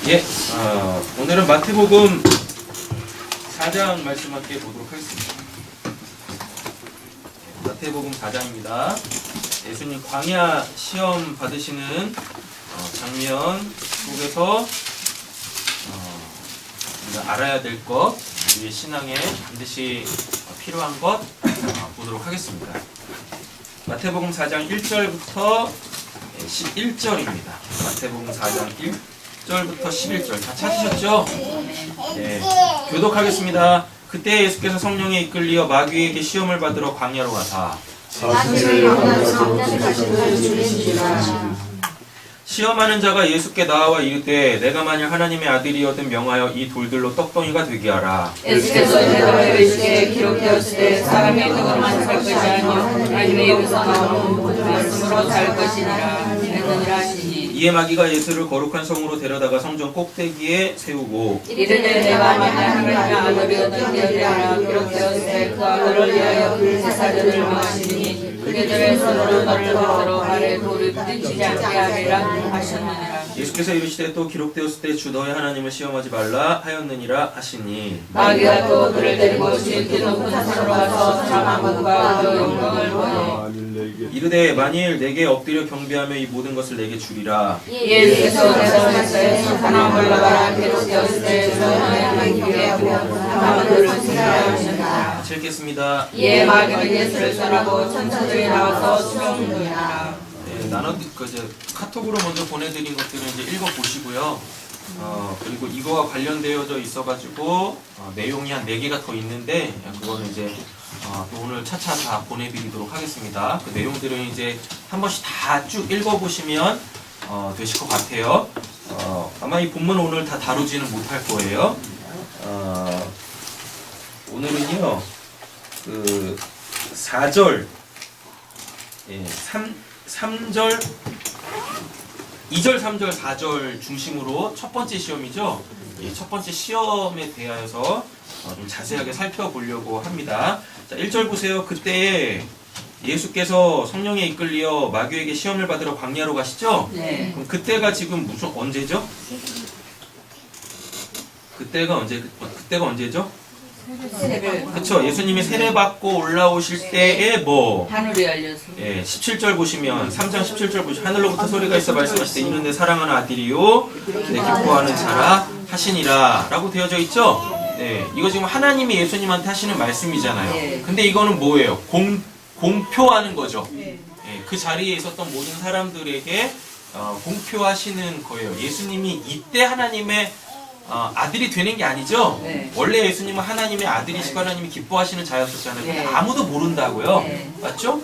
예, 오늘은 마태복음 4장 말씀 함께 보도록 하겠습니다. 마태복음 4장입니다. 예수님 광야 시험 받으시는 장면 속에서 우리가 알아야 될 것, 우리의 신앙에 반드시 필요한 것 보도록 하겠습니다. 마태복음 4장 1절부터 11절입니다. 마태복음 4장 1절부터 11절 다 찾으셨죠? 네, 교독하겠습니다. 그때 예수께서 성령에 이끌리어 마귀에게 시험을 받으러 광야로 가사 시험하는 자가 예수께 나와 이르되 내가 만일 하나님의 아들이거든 명하여 이 돌들로 떡덩이가 되게 하라. 예수께서 대답하여 이르시되 기록되었으되 사람의 떡으로만 살 것이 아니요 하나님의 입에서 나오는 모든 말씀으로 살 것이니라 하시니 이에 마귀가 예수를 거룩한 성으로 데려다가 성전 꼭대기에 세우고 이르되 내가 만일 하나님의 아들이거든 명하라 기록되었으되 그 아들을 위하여 불제사들을 명하시니 그들의 손으로 너를 받들어 발에 돌을 부딪히지 않게 하리라 하셨느니라. 예수께서 이르시되 또 기록되었을 때 주 너의 하나님을 시험하지 말라 하였느니라 하시니 마귀가 또 그를 데리고 지극히 높은 산으로 가서 사람 왕국과 그 영광을 보여 이르되 만일 내게 엎드려 경배하며 이 모든 것을 내게 주리라. 예수께서 대답하시되 사탄아 물러가라 기록되었을 때 주 너의 하나님께 하고 다만 너를 지키라 하시니라. 같이 읽겠습니다. 이에 마귀는 예수를 전하고 천사들이 나와서 수용하니라. 네, 카톡으로 먼저 보내드린 것들은 이제 읽어보시고요. 그리고 이거와 관련되어져 있어가지고 내용이 한 4개가 더 있는데 그거는 이제 또 오늘 차차 다 보내드리도록 하겠습니다. 그 내용들은 이제 한 번씩 다 쭉 읽어보시면 되실 것 같아요. 아마 이 본문 오늘 다 다루지는 못할 거예요. 오늘은요 그 4절 3절 2절, 3절, 4절 중심으로 첫 번째 시험이죠. 이 첫 번째 시험에 대하여서 좀 자세하게 살펴보려고 합니다. 자, 1절 보세요. 그때 예수께서 성령에 이끌려 마귀에게 시험을 받으러 광야로 가시죠? 네. 그럼 그때가 지금 언제죠? 그때가 언제죠? 그쵸. 예수님이 세례받고 올라오실 때에 하늘이 열려서 17절 보시면 3장 17절 보시면 하늘로부터 소리가 있어 말씀하시되 이는 내 사랑하는 아들이요 내 기뻐하는 자라 하시니라 라고 되어져 있죠. 네, 이거 지금 하나님이 예수님한테 하시는 말씀이잖아요. 근데 이거는 뭐예요? 공표하는 거죠. 그 자리에 있었던 모든 사람들에게 공표하시는 거예요. 예수님이 이때 하나님의 아들이 되는 게 아니죠? 네. 원래 예수님은 하나님의 아들이시고 하나님이 기뻐하시는 자였었잖아요. 근데 네. 아무도 모른다고요. 네. 맞죠?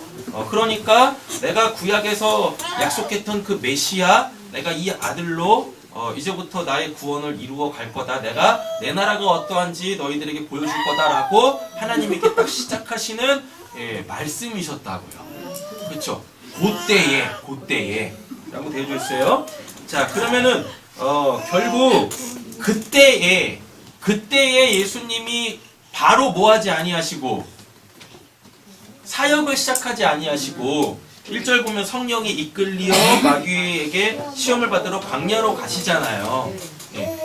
그러니까 내가 구약에서 약속했던 그 메시아, 내가 이 아들로 이제부터 나의 구원을 이루어 갈 거다. 내가 내 나라가 어떠한지 너희들에게 보여줄 거다라고 하나님이 이렇게 딱 시작하시는 말씀이셨다고요. 그렇죠? 그때에 라고 되어져 있어요. 자, 그러면은 결국 그때에 예수님이 바로 뭐하지 아니하시고 사역을 시작하지 아니하시고 1절 보면 성령이 이끌리어 마귀에게 시험을 받으러 광야로 가시잖아요.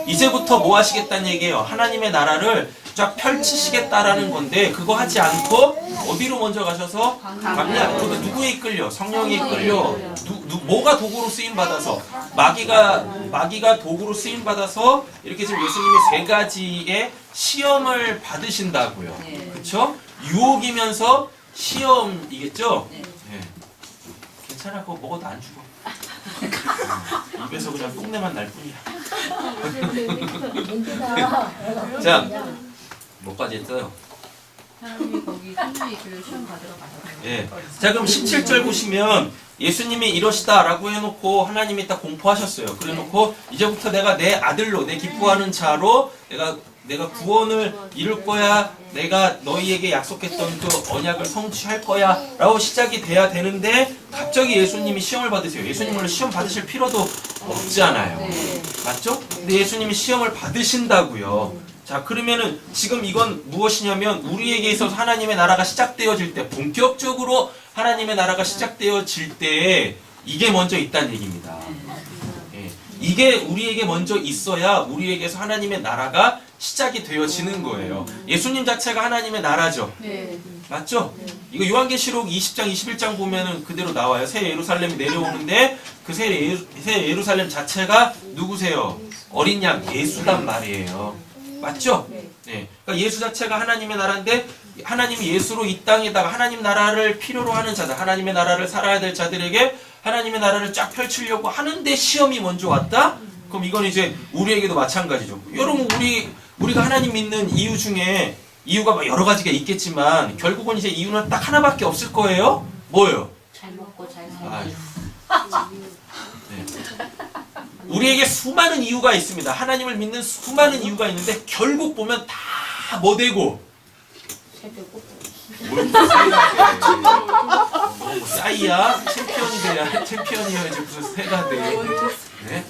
이제부터 뭐 하시겠다는 얘기예요. 하나님의 나라를 쫙 펼치시겠다라는 건데 그거 하지 않고 어디로 먼저 가셔서 광야. 그거 누구에 이끌려? 성령이 이끌려. 뭐가 도구로 쓰임 받아서 마귀가 도구로 쓰임 받아서 이렇게 지금 예수님이 3가지의 시험을 받으신다고요. 그렇죠? 유혹이면서 시험이겠죠? 괜찮아, 그거 먹어도 안 죽어. 입에서 그냥 똥내만 날 뿐이야. 자, 뭐까지 했어요? 사람이 거기 성령이 그 시험 받으러 가잖아요. 예. 자, 그럼 17절 보시면 예수님이 이러시다라고 해놓고 하나님이 딱 공포하셨어요. 그래놓고 이제부터 내가 내 아들로 내 기뻐하는 자로 내가 구원을 이룰 거야. 내가 너희에게 약속했던 그 언약을 성취할 거야. 라고 시작이 돼야 되는데 갑자기 예수님이 시험을 받으세요. 예수님은 시험 받으실 필요도 없잖아요. 맞죠? 근데 예수님이 시험을 받으신다고요. 자, 그러면은 지금 이건 무엇이냐면 우리에게 있어서 하나님의 나라가 시작되어질 때, 본격적으로 하나님의 나라가 시작되어질 때에 이게 먼저 있다는 얘기입니다. 예. 이게 우리에게 먼저 있어야 우리에게서 하나님의 나라가 시작이 되어지는 거예요. 예수님 자체가 하나님의 나라죠. 네. 맞죠? 이거 요한계시록 20장, 21장 보면은 그대로 나와요. 새 예루살렘이 내려오는데 그 새 예루살렘 자체가 누구세요? 어린 양 예수단 말이에요. 맞죠? 네. 그러니까 예수 자체가 하나님의 나라인데 하나님이 예수로 이 땅에다가 하나님 나라를 필요로 하는 자들, 하나님의 나라를 살아야 될 자들에게 하나님의 나라를 쫙 펼치려고 하는데 시험이 먼저 왔다? 그럼 이건 이제 우리에게도 마찬가지죠. 여러분 우리가 하나님 믿는 이유 중에 이유가 막 여러 가지가 있겠지만 결국은 이제 이유는 딱 하나밖에 없을 거예요. 뭐예요? 잘 먹고 잘 살고. 아유. 네. 우리에게 수많은 이유가 있습니다. 하나님을 믿는 수많은 이유가 있는데 결국 보면 다 뭐 되고? 뭘 싸이야? 챔피언이 돼야 챔피언이어야지 무슨 새가 돼. 네?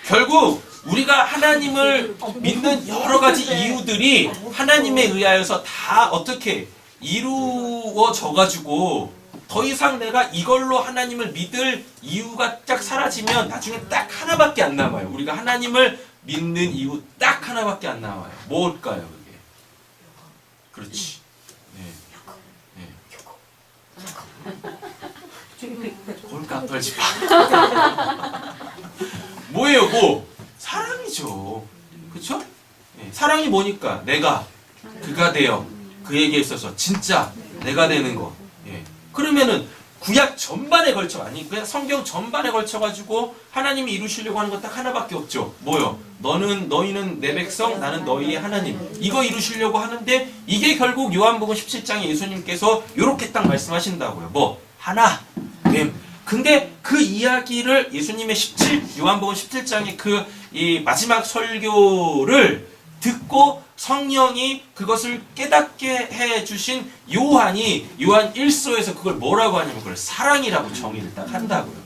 결국 우리가 하나님을 믿는 여러 가지 이유들이 하나님에 의하여서 다 어떻게 이루어져 가지고 더 이상 내가 이걸로 하나님을 믿을 이유가 딱 사라지면 나중에 딱 하나밖에 안 남아요. 우리가 하나님을 믿는 이유 딱 하나밖에 안 남아요. 뭘까요, 그게? 그렇지. 꼴깍 떨지 마. 뭐예요, 뭐? 사랑이죠. 그쵸? 사랑이 뭐니까? 내가 그가 되어 그에게 있어서 진짜 내가 되는 거. 그러면은 구약 전반에 걸쳐, 아니 그냥 성경 전반에 걸쳐 가지고 하나님이 이루시려고 하는 건 딱 하나밖에 없죠. 뭐요? 너희는 내 백성, 나는 너희의 하나님. 이거 이루시려고 하는데 이게 결국 요한복음 17장에 예수님께서 요렇게 딱 말씀하신다고요. 뭐? 하나, 됨. 근데 그 이야기를 예수님의 요한복음 17장의 이 마지막 설교를 듣고 성령이 그것을 깨닫게 해주신 요한이 요한 1서에서 그걸 뭐라고 하냐면 그걸 사랑이라고 정의를 딱 한다고요.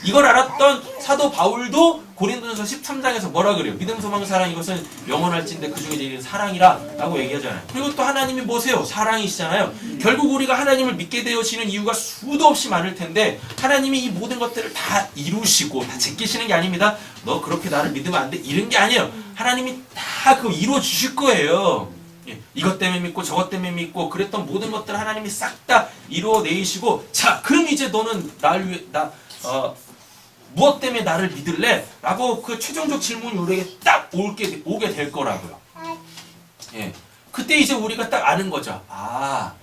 이걸 알았던 사도 바울도 고린도전서 13장에서 뭐라 그래요? 믿음, 소망, 사랑 이것은 영원할진데 그 중에 제일 사랑이라 라고 얘기하잖아요. 그리고 또 하나님이 뭐세요? 사랑이시잖아요. 결국 우리가 하나님을 믿게 되어지는 이유가 수도 없이 많을 텐데 하나님이 이 모든 것들을 다 이루시고 다 제끼시는 게 아닙니다. 너 그렇게 나를 믿으면 안 돼 이런 게 아니에요. 하나님이 다 그거 이루어 주실 거예요. 이것 때문에 믿고 저것 때문에 믿고 그랬던 모든 것들을 하나님이 싹 다 이루어내시고 자 그럼 이제 너는 나를 위해 무엇 때문에 나를 믿을래? 라고 그 최종적 질문이 우리에게 딱 오게 될 거라고요. 그때 이제 우리가 딱 아는 거죠. 아,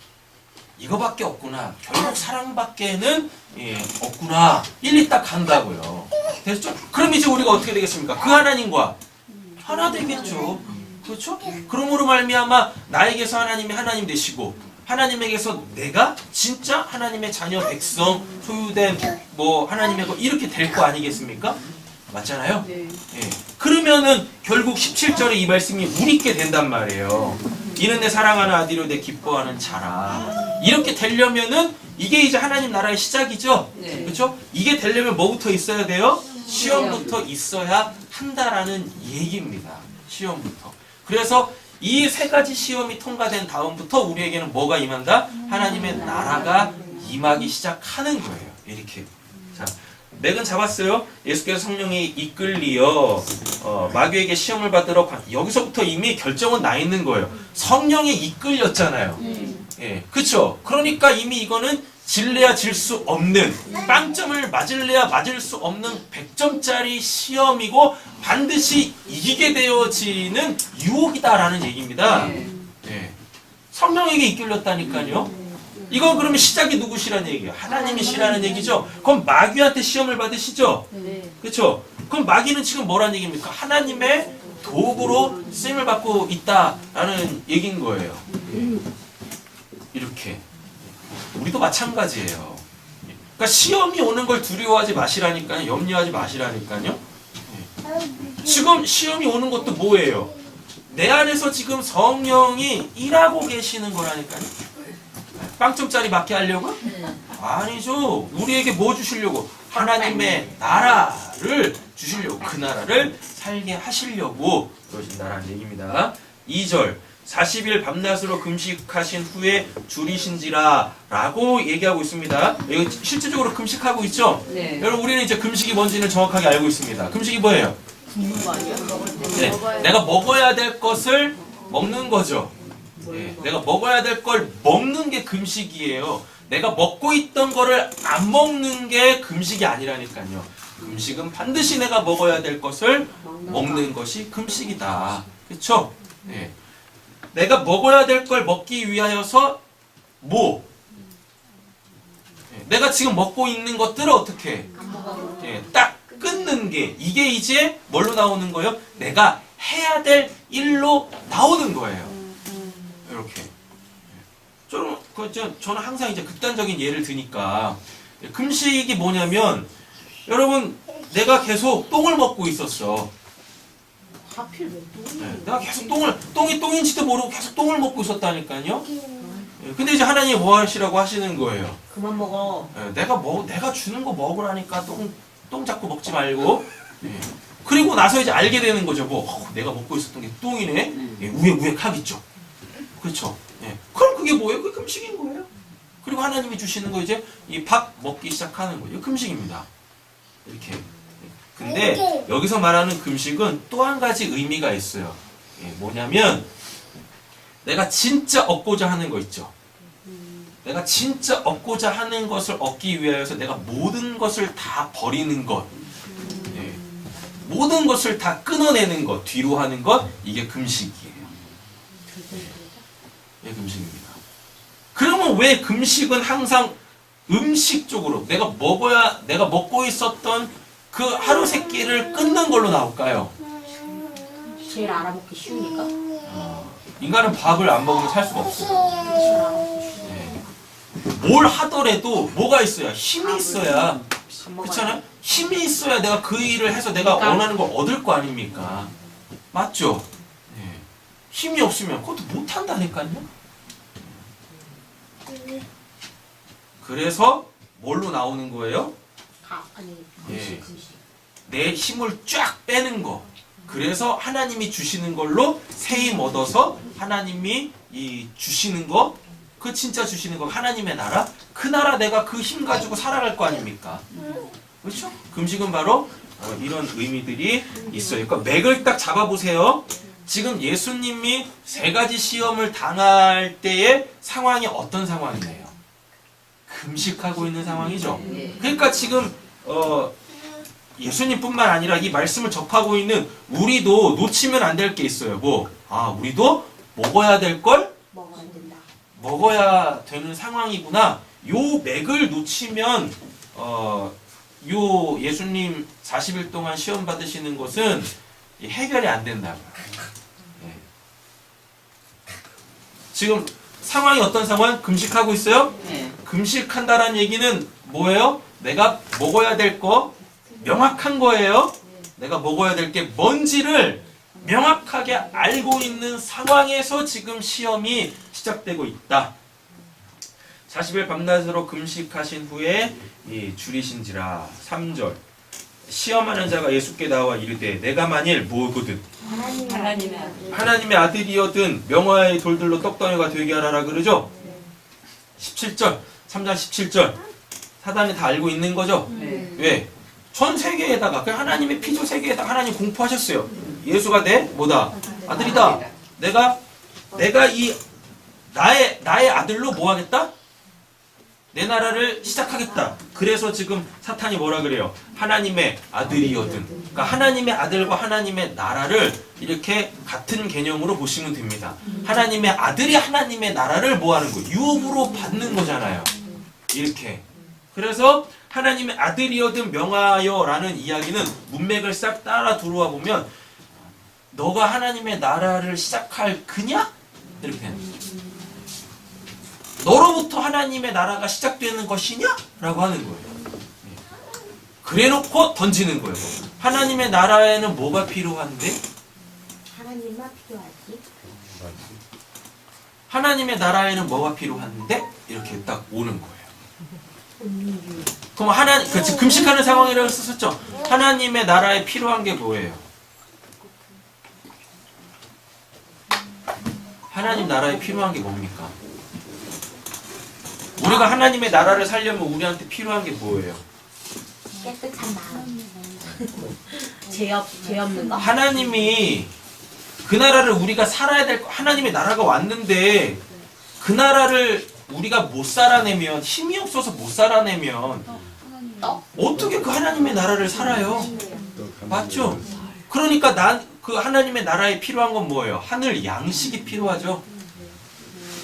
이거밖에 없구나. 결국 사랑밖에는 없구나. 일리 딱 간다고요. 됐죠? 그럼 이제 우리가 어떻게 되겠습니까? 그 하나님과 하나 되겠죠. 그렇죠? 그러므로 말미암아 나에게서 하나님이 하나님 되시고 하나님에게서 내가 진짜 하나님의 자녀 백성 소유된 뭐 하나님의 거 이렇게 될 거 아니겠습니까? 맞잖아요? 네. 그러면은 결국 17절에 이 말씀이 우리께 된단 말이에요. 이는 내 사랑하는 아들이요 내 기뻐하는 자라. 이렇게 되려면은 이게 이제 하나님 나라의 시작이죠. 네. 그렇죠? 이게 되려면 뭐부터 있어야 돼요? 시험부터 있어야 한다라는 얘기입니다. 시험부터. 그래서 이 세 가지 시험이 통과된 다음부터 우리에게는 뭐가 임한다? 하나님의 나라가 임하기 시작하는 거예요. 이렇게. 자, 맥은 잡았어요. 예수께서 성령이 이끌리어 마귀에게 시험을 받으러 여기서부터 이미 결정은 나 있는 거예요. 성령에 이끌렸잖아요. 그쵸? 그러니까 이미 이거는 질래야 질 수 없는 빵점을 맞을래야 맞을 수 없는 100점짜리 시험이고 반드시 이기게 되어지는 유혹이다라는 얘기입니다. 성령에게 이끌렸다니까요. 이건 그러면 시작이 누구시라는 얘기예요? 하나님이시라는 얘기죠. 그럼 마귀한테 시험을 받으시죠? 그렇죠? 그럼 마귀는 지금 뭐라는 얘기입니까? 하나님의 도구로 쓰임을 받고 있다라는 얘기인 거예요. 이렇게. 우리도 마찬가지예요. 그러니까 시험이 오는 걸 두려워하지 마시라니까요. 염려하지 마시라니까요. 지금 시험이 오는 것도 뭐예요? 내 안에서 지금 성령이 일하고 계시는 거라니까요. 빵점짜리 맞게 하려고? 아니죠. 우리에게 뭐 주시려고? 하나님의 나라를 주시려고. 그 나라를 살게 하시려고 그러신다라는 얘기입니다. 2절 40일 밤낮으로 금식하신 후에 줄이신지라 라고 얘기하고 있습니다. 이거 실질적으로 금식하고 있죠? 네. 여러분 우리는 이제 금식이 뭔지는 정확하게 알고 있습니다. 금식이 뭐예요? 네, 내가 먹어야 될 것을 먹는 거죠. 네, 내가 먹어야 될 걸 먹는 게 금식이에요. 내가 먹고 있던 거를 안 먹는 게 금식이 아니라니까요. 금식은 반드시 내가 먹어야 될 것을 먹는 것이 금식이다. 그렇죠? 네. 내가 먹어야 될 걸 먹기 위하여서 뭐? 네, 내가 지금 먹고 있는 것들을 어떻게 해? 네, 딱 끊는 게 이게 이제 뭘로 나오는 거예요? 내가 해야 될 일로 나오는 거예요. 이렇게. 저는 항상 이제 극단적인 예를 드니까 금식이 뭐냐면 여러분 내가 계속 똥을 먹고 있었어. 하필 왜 또? 네, 내가 계속 똥이 똥인지도 모르고 계속 똥을 먹고 있었다니까요. 네, 근데 이제 하나님이 뭐 하시라고 하시는 거예요. 그만 먹어. 네, 내가 주는 거 먹으라니까 똥 자꾸 먹지 말고. 네. 그리고 나서 이제 알게 되는 거죠. 내가 먹고 있었던 게 똥이네. 예, 우웩우웩하겠죠. 그렇죠. 예. 그럼 그게 뭐예요? 그게 금식인 거예요. 그리고 하나님이 주시는 거 이제 이 밥 먹기 시작하는 거예요. 금식입니다. 이렇게. 근데 여기서 말하는 금식은 또 한 가지 의미가 있어요. 예, 뭐냐면 내가 진짜 얻고자 하는 거 있죠. 내가 진짜 얻고자 하는 것을 얻기 위하여서 내가 모든 것을 다 버리는 것. 예. 모든 것을 다 끊어내는 것, 뒤로 하는 것, 이게 금식이에요. 예, 금식입니다. 그러면 왜 금식은 항상 음식 쪽으로 내가 먹고 있었던 그 하루 세 끼를 끊는 걸로 나올까요? 제일 알아먹기 쉬우니까. 인간은 밥을 안 먹으면 살 수가 없어요. 예. 뭘 하더라도 뭐가 있어야 힘이 있어야 그렇잖아요? 힘이 있어야 내가 그 일을 해서 내가 원하는 걸 얻을 거 아닙니까? 맞죠? 예. 힘이 없으면 그것도 못 한다니까요. 그래서 뭘로 나오는 거예요? 금식. 내 힘을 쫙 빼는 거. 그래서 하나님이 주시는 걸로 새 힘 얻어서 하나님이 주시는 거, 그 진짜 주시는 거 하나님의 나라, 그 나라 내가 그 힘 가지고 살아갈 거 아닙니까? 그렇죠? 금식은 바로 이런 의미들이 있어요. 그러니까 맥을 딱 잡아보세요. 지금 예수님이 세 가지 시험을 당할 때의 상황이 어떤 상황이에요? 금식하고 있는 상황이죠. 그러니까 지금 예수님뿐만 아니라 이 말씀을 접하고 있는 우리도 놓치면 안 될 게 있어요. 우리도 먹어야 될 걸 먹어야 된다. 먹어야 되는 상황이구나. 요 맥을 놓치면 요 예수님 40일 동안 시험 받으시는 것은 해결이 안 된다고요. 네. 지금 상황이 어떤 상황? 금식하고 있어요? 네. 금식한다라는 얘기는 뭐예요? 내가 먹어야 될 거 명확한 거예요. 내가 먹어야 될 게 뭔지를 명확하게 알고 있는 상황에서 지금 시험이 시작되고 있다. 40일 밤낮으로 금식하신 후에 줄이신지라. 3절 시험하는 자가 예수께 나와 이르되 내가 만일 뭐거든 하나님의 아들이여든 명화의 돌들로 떡덩이가 되게 하라라 그러죠. 17절 3장 17절 사단이 다 알고 있는 거죠. 네. 왜? 전 세계에다가 그 하나님의 피조 세계에다가 하나님 공포하셨어요. 예수가 내 뭐다? 아들이다. 내가 이 나의 아들로 뭐 하겠다? 내 나라를 시작하겠다. 그래서 지금 사탄이 뭐라 그래요? 하나님의 아들이거든. 그러니까 하나님의 아들과 하나님의 나라를 이렇게 같은 개념으로 보시면 됩니다. 하나님의 아들이 하나님의 나라를 뭐 하는 거예요? 유업으로 받는 거잖아요. 이렇게. 그래서 하나님의 아들이여든 명하여라는 이야기는 문맥을 싹 따라 들어와 보면 너가 하나님의 나라를 시작할 그냐? 이렇게 되는 거죠. 너로부터 하나님의 나라가 시작되는 것이냐? 라고 하는 거예요. 그래놓고 던지는 거예요. 하나님의 나라에는 뭐가 필요한데? 하나님만 필요하지. 하나님의 나라에는 뭐가 필요한데? 이렇게 딱 오는 거예요. 그럼 금식하는 상황이라고 썼었죠? 하나님의 나라에 필요한 게 뭐예요? 하나님 나라에 필요한 게 뭡니까? 우리가 하나님의 나라를 살려면 우리한테 필요한 게 뭐예요? 깨끗한 마음. 죄 없는 거? 하나님이 그 나라를 우리가 살아야 될 하나님의 나라가 왔는데 그 나라를 우리가 못 살아내면 힘이 없어서 못 살아내면 어떻게 그 하나님의 나라를 살아요? 맞죠? 그러니까 그 하나님의 나라에 필요한 건 뭐예요? 하늘 양식이 필요하죠.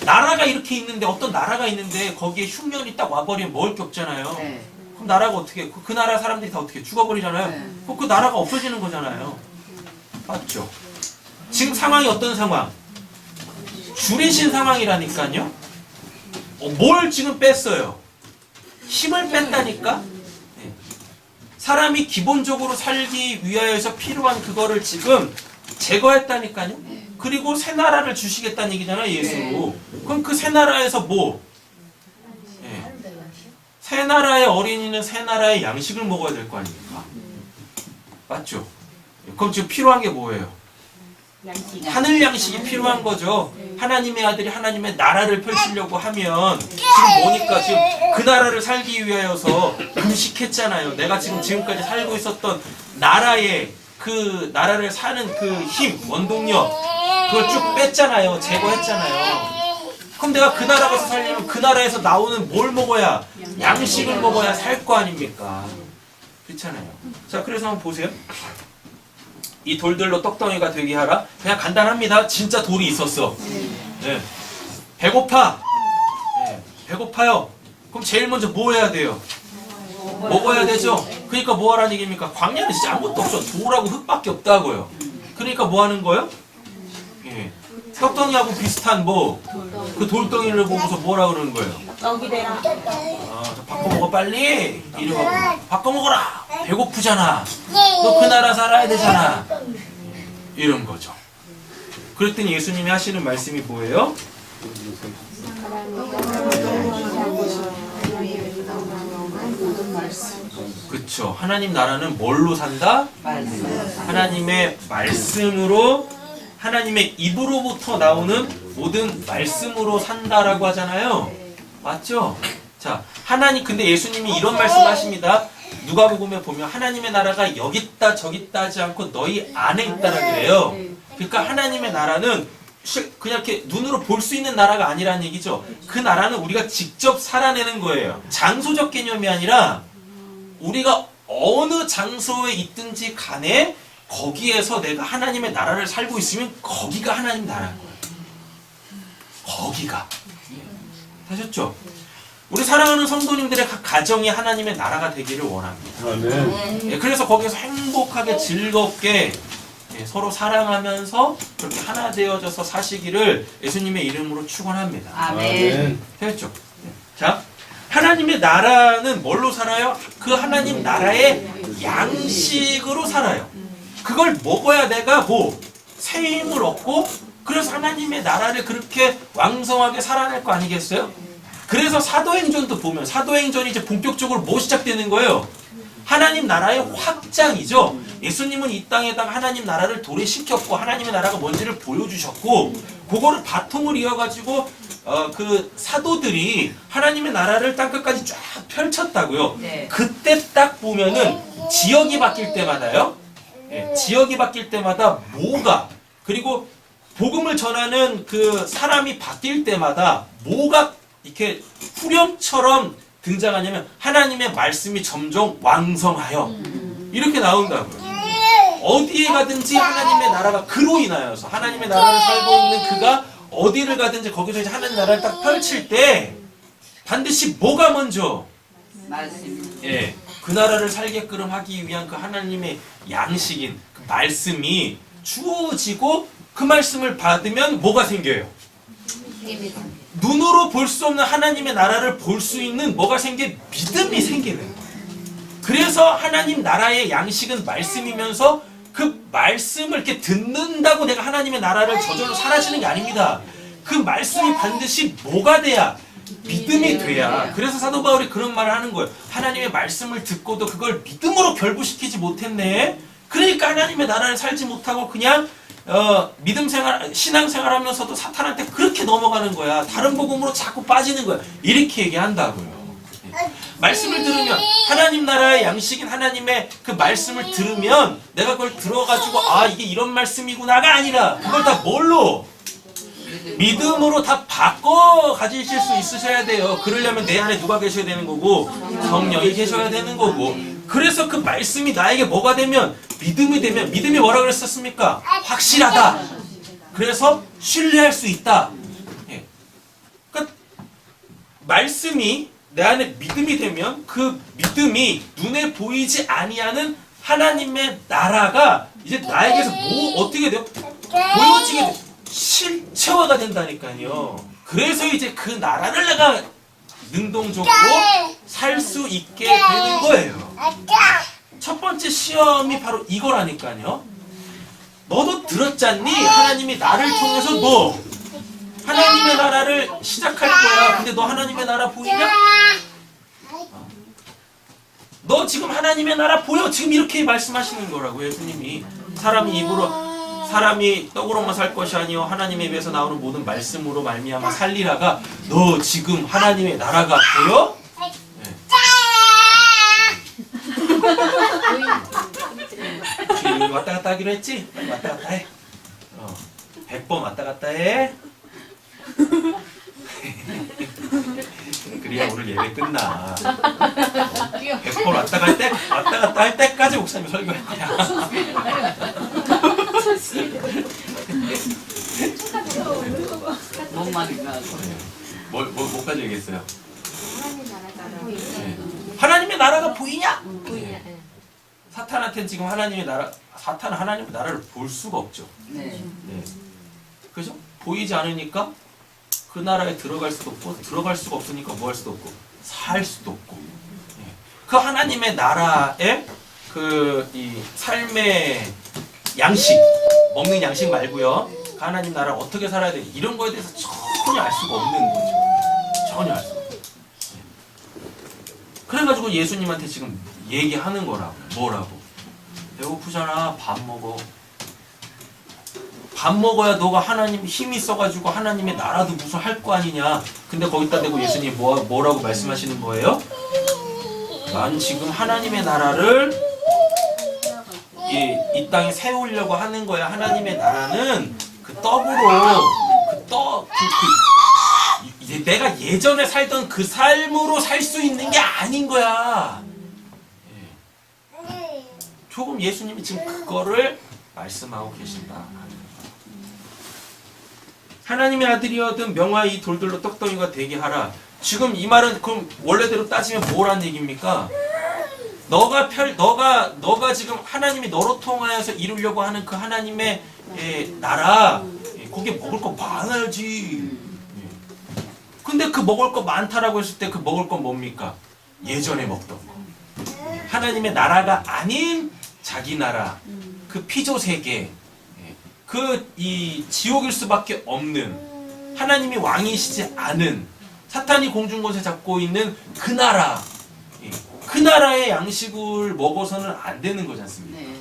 나라가 이렇게 있는데 어떤 나라가 있는데 거기에 흉년이 딱 와버리면 먹을 게 없잖아요. 네. 그럼 나라가 어떻게 그 나라 사람들이 다 어떻게 죽어버리잖아요. 네. 그럼 그 나라가 없어지는 거잖아요. 맞죠? 지금 상황이 어떤 상황? 줄이신 상황이라니까요. 뭘 지금 뺐어요? 힘을 뺐다니까? 네. 사람이 기본적으로 살기 위하여서 필요한 그거를 지금 제거했다니까요. 그리고 새 나라를 주시겠다는 얘기잖아요, 예수로. 그럼 그 새 나라에서 뭐? 네. 새 나라의 어린이는 새 나라의 양식을 먹어야 될 거 아닙니까? 맞죠? 그럼 지금 필요한 게 뭐예요? 하늘 양식이 필요한 거죠. 하나님의 아들이 하나님의 나라를 펼치려고 하면 지금 뭐니까 지금 그 나라를 살기 위하여서 금식했잖아요. 내가 지금까지 살고 있었던 나라의 그 나라를 사는 그 힘, 원동력 그걸 쭉 뺐잖아요. 제거했잖아요. 그럼 내가 그 나라 가서 살려면 그 나라에서 나오는 뭘 먹어야 양식을 먹어야 살 거 아닙니까? 그렇잖아요. 자, 그래서 한번 보세요. 이 돌들로 떡덩이가 되게 하라. 그냥 간단합니다. 진짜 돌이 있었어. 네. 배고파. 네. 배고파요. 그럼 제일 먼저 뭐 해야 돼요? 먹어야 되죠. 그러니까 뭐 하라는 얘기입니까? 광야는 진짜 아무것도 없어. 돌하고 흙밖에 없다고요. 그러니까 뭐 하는 거예요? 예. 떡덩이하고 비슷한 그 돌덩이를 보고서 뭐라 그러는 거예요? 떡이 되라. 바꿔 먹어 빨리. 이러고 바꿔 먹어라. 배고프잖아. 너 그 나라 살아야 되잖아. 이런 거죠. 그랬더니 예수님이 하시는 말씀이 뭐예요? 그쵸. 하나님 나라는 뭘로 산다? 하나님의 말씀으로, 하나님의 입으로부터 나오는 모든 말씀으로 산다라고 하잖아요. 맞죠? 자, 근데 예수님이 이런 말씀을 하십니다. 누가복음에 보면 하나님의 나라가 여기 있다 저기 있다 하지 않고 너희 안에 있다라 그래요. 그러니까 하나님의 나라는 그냥 이렇게 눈으로 볼 수 있는 나라가 아니라는 얘기죠. 그 나라는 우리가 직접 살아내는 거예요. 장소적 개념이 아니라 우리가 어느 장소에 있든지 간에 거기에서 내가 하나님의 나라를 살고 있으면 거기가 하나님 나라인 거예요. 거기가. 하셨죠? 우리 사랑하는 성도님들의 각 가정이 하나님의 나라가 되기를 원합니다. 아멘. 예, 그래서 거기서 행복하게 즐겁게 서로 사랑하면서 그렇게 하나 되어져서 사시기를 예수님의 이름으로 축원합니다. 아멘. 됐죠? 자, 하나님의 나라는 뭘로 살아요? 그 하나님 나라의 양식으로 살아요. 그걸 먹어야 내가 새 힘을 얻고 그래서 하나님의 나라를 그렇게 왕성하게 살아낼 거 아니겠어요? 그래서 사도행전도 보면 사도행전이 이제 본격적으로 뭐 시작되는 거예요? 하나님 나라의 확장이죠. 예수님은 이 땅에다가 하나님 나라를 도래시켰고 하나님의 나라가 뭔지를 보여주셨고 그거를 바통을 이어가지고 그 사도들이 하나님의 나라를 땅끝까지 쫙 펼쳤다고요. 네. 그때 딱 보면은 지역이 바뀔 때마다요. 지역이 바뀔 때마다 그리고 복음을 전하는 그 사람이 바뀔 때마다 뭐가 이렇게 후렴처럼 등장하냐면 하나님의 말씀이 점점 왕성하여 이렇게 나온다고요. 어디에 가든지 하나님의 나라가 그로 인하여서 하나님의 나라를 살고 있는 그가 어디를 가든지 거기서 이제 하나님 나라를 딱 펼칠 때 반드시 뭐가 먼저? 말씀. 예, 그 나라를 살게끔 하기 위한 그 하나님의 양식인 그 말씀이 주어지고 그 말씀을 받으면 뭐가 생겨요? 눈으로 볼 수 없는 하나님의 나라를 볼 수 있는 뭐가 믿음이 생기는 거예요. 그래서 하나님 나라의 양식은 말씀이면서 그 말씀을 이렇게 듣는다고 내가 하나님의 나라를 저절로 사라지는 게 아닙니다. 그 말씀이 반드시 뭐가 돼야? 믿음이 돼야. 그래서 사도 바울이 그런 말을 하는 거예요. 하나님의 말씀을 듣고도 그걸 믿음으로 결부시키지 못했네. 그러니까 하나님의 나라를 살지 못하고 그냥 믿음 생활, 신앙 생활하면서도 사탄한테 그렇게 넘어가는 거야. 다른 복음으로 자꾸 빠지는 거야. 이렇게 얘기한다고요. 말씀을 들으면 하나님 나라의 양식인 하나님의 그 말씀을 들으면 내가 그걸 들어가지고 아 이게 이런 말씀이구나가 아니라 그걸 다 뭘로? 믿음으로 다 바꿔 가지실 수 있으셔야 돼요. 그러려면 내 안에 누가 계셔야 되는 거고 성령이 계셔야 되는 거고. 그래서 그 말씀이 나에게 뭐가 되면 믿음이 되면 믿음이 뭐라 그랬었습니까? 확실하다. 그래서 신뢰할 수 있다. 예. 그러니까 말씀이 내 안에 믿음이 되면 그 믿음이 눈에 보이지 아니하는 하나님의 나라가 이제 나에게서 어떻게 돼요? 보여지게 돼요. 실체화가 된다니까요. 그래서 이제 그 나라를 내가 능동적으로 살 수 있게 되는 거예요. 첫 번째 시험이 바로 이거라니까요. 너도 들었잖니? 하나님이 나를 통해서 너 하나님의 나라를 시작할 거야. 근데 너 하나님의 나라 보이냐? 너 지금 하나님의 나라 보여? 지금 이렇게 말씀하시는 거라고요. 예수님이 사람이 떡으로만 살 것이 아니요 하나님의 입에서 나오는 모든 말씀으로 말미암아 살리라가 너 지금 하나님의 나라가 보여? 네. 왔다 갔다 하기로 했지? 빨리 왔다 갔다 해. 100번 왔다 갔다 해. 그래야 오늘 예배 끝나. 100번 왔다 갔다 할 때까지 목사님 설교할 거야. 뭔 말인가? 뭐까지 얘기했어요? 하나님의 나라가 보이냐? 사탄한테는 지금 사탄은 하나님의 나라를 볼 수가 없죠. 네. 그죠? 보이지 않으니까 그 나라에 들어갈 수도 없고 들어갈 수가 없으니까 뭐 할 수도 없고 살 수도 없고. 그 하나님의 나라의 이 삶의 양식, 먹는 양식 말고요. 그 하나님 나라 어떻게 살아야 돼? 이런 거에 대해서 전혀 알 수가 없는 거죠. 전혀 알 수가 없어요. 그래가지고 예수님한테 지금 얘기하는 거라고. 뭐라고? 배고프잖아. 밥 먹어. 밥 먹어야 너가 하나님 힘이 있어가지고 하나님의 나라도 무슨 할 거 아니냐. 근데 거기다 대고 예수님이 뭐라고 말씀하시는 거예요? 난 지금 하나님의 나라를 이 땅에 세우려고 하는 거야. 하나님의 나라는 그 떡으로 이제 내가 예전에 살던 그 삶으로 살 수 있는 게 아닌 거야. 조금 예수님이 지금 그거를 말씀하고 계신다. 하나님의 아들이여든 명화의 이 돌들로 떡덩이가 되게 하라. 지금 이 말은 그럼 원래대로 따지면 뭐란 얘기입니까? 너가 지금 하나님이 너로 통하여서 이루려고 하는 그 하나님의 나라, 거기에 먹을 거 많아야지. 근데 그 먹을 거 많다라고 했을 때 그 먹을 건 뭡니까? 예전에 먹던 거. 하나님의 나라가 아닌 자기 나라, 그 피조 세계, 이 지옥일 수밖에 없는 하나님이 왕이시지 않은 사탄이 공중권세 잡고 있는 그 나라, 그 나라의 양식을 먹어서는 안 되는 거지 않습니까? 네.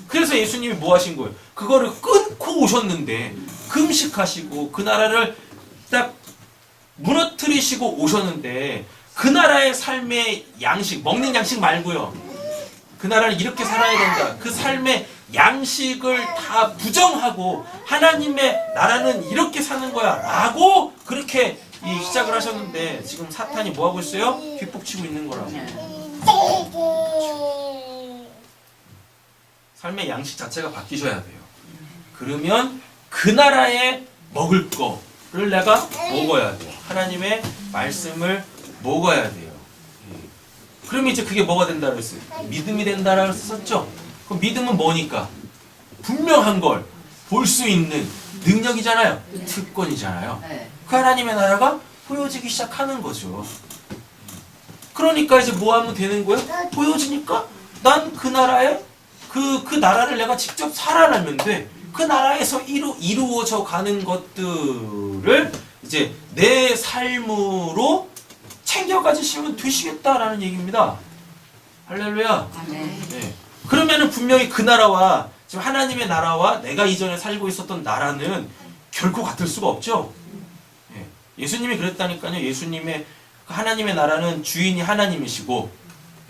그래서 예수님이 뭐 하신 거예요? 그거를 끊고 오셨는데 금식하시고 그 나라를 딱 무너뜨리시고 오셨는데 그 나라의 삶의 양식, 먹는 양식 말고요. 그 나라는 이렇게 살아야 된다. 그 삶의 양식을 다 부정하고 하나님의 나라는 이렇게 사는 거야 라고 그렇게 시작을 하셨는데 지금 사탄이 뭐 하고 있어요? 뒷북치고 있는 거라고. 삶의 양식 자체가 바뀌셔야 돼요. 그러면 그 나라에 먹을 거를 내가 먹어야 돼요. 하나님의 말씀을 먹어야 돼요. 그러면 이제 그게 뭐가 된다고 했어요? 믿음이 된다라고 썼죠? 그럼 믿음은 뭐니까? 분명한 걸 볼 수 있는 능력이잖아요. 특권이잖아요. 그 하나님의 나라가 보여지기 시작하는 거죠. 그러니까 이제 뭐 하면 되는 거예요? 보여지니까 난 그 나라에 그 나라를 내가 직접 살아나면 돼. 그 나라에서 이루어져 가는 것들을 이제 내 삶으로 챙겨 가지시면 되시겠다라는 얘기입니다. 할렐루야. 네. 네. 그러면은 분명히 그 나라와 지금 하나님의 나라와 내가 이전에 살고 있었던 나라는 결코 같을 수가 없죠. 예. 예수님이 그랬다니까요. 예수님의 하나님의 나라는 주인이 하나님이시고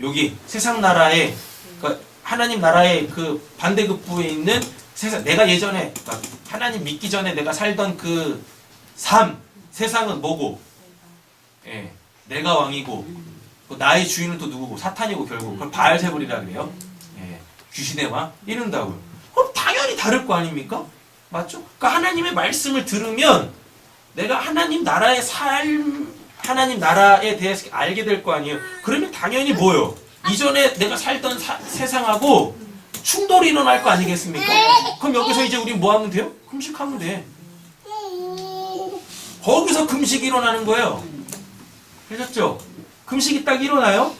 여기 세상 나라의 그러니까 하나님 나라의 그 반대급부에 있는 세상 내가 예전에 그러니까 하나님 믿기 전에 내가 살던 그 삶 세상은 뭐고 예. 내가 왕이고 나의 주인은 또 누구고 사탄이고 결국 그걸 바알세불이라 그래요. 예. 귀신의 왕 이른다고요. 그럼 당연히 다를 거 아닙니까? 맞죠? 그러니까 하나님의 말씀을 들으면 내가 하나님 나라의 하나님 나라에 대해서 알게 될 거 아니에요. 그러면 당연히 뭐요? 이전에 내가 살던 세상하고 충돌이 일어날 거 아니겠습니까? 그럼 여기서 이제 우리 뭐 하면 돼요? 금식하면 돼. 거기서 금식이 일어나는 거예요. 되셨죠? 금식이 딱 일어나요?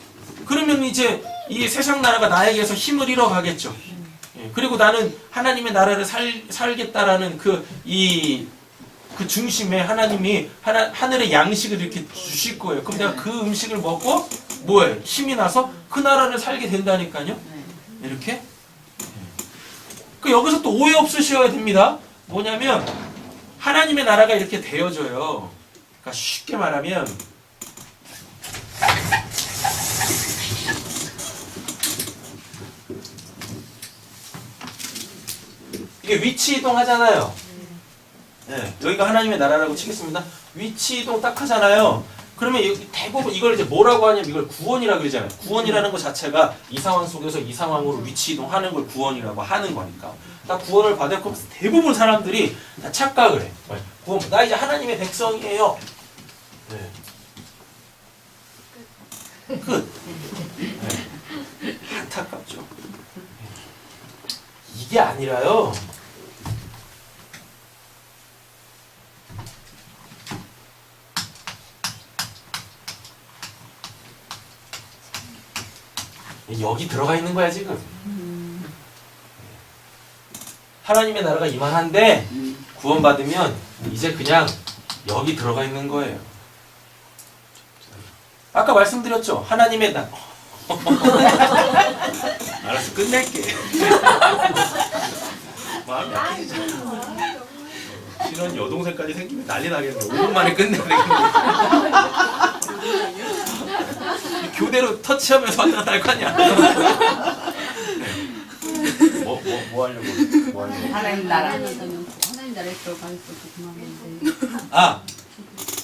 그러면 이제 이 세상 나라가 나에게서 힘을 잃어가겠죠. 예, 그리고 나는 하나님의 나라를 살겠다라는 그 중심에 하나님이 하늘의 양식을 이렇게 주실 거예요. 그럼 내가 그 음식을 먹고 뭐예요? 힘이 나서 그 나라를 살게 된다니까요. 이렇게. 그 여기서 또 오해 없으셔야 됩니다. 뭐냐면 하나님의 나라가 이렇게 되어져요. 그러니까 쉽게 말하면 이게 위치 이동하잖아요. 네, 여기가 하나님의 나라라고 치겠습니다. 위치 이동 딱 하잖아요. 그러면 여기 대부분 이걸 이제 뭐라고 하냐면 이걸 구원이라고 그러잖아요. 구원이라는 것 자체가 이 상황 속에서 이 상황으로 위치 이동하는 걸 구원이라고 하는 거니까. 나 구원을 받을 거면 대부분 사람들이 다 착각을 해. 구원, 나 이제 하나님의 백성이에요. 네. 끝. 네. 안타깝죠. 이게 아니라요. 여기 들어가 있는 거야 지금. 하나님의 나라가 이만한데 구원받으면 이제 그냥 여기 들어가 있는 거예요. 아까 말씀드렸죠. 하나님의 나라. 알았어, 끝낼게. 마음이 약해지잖아. 실은 여동생까지 생기면 난리 나겠네. 5분 만에 끝내야 되겠네. 교대로 터치하면서 왔다 갔다 할 거 아니야. 네. 뭐 하려고? 하나님 나라. 하나님 나라에 들어가 있어서 그만한데. 아,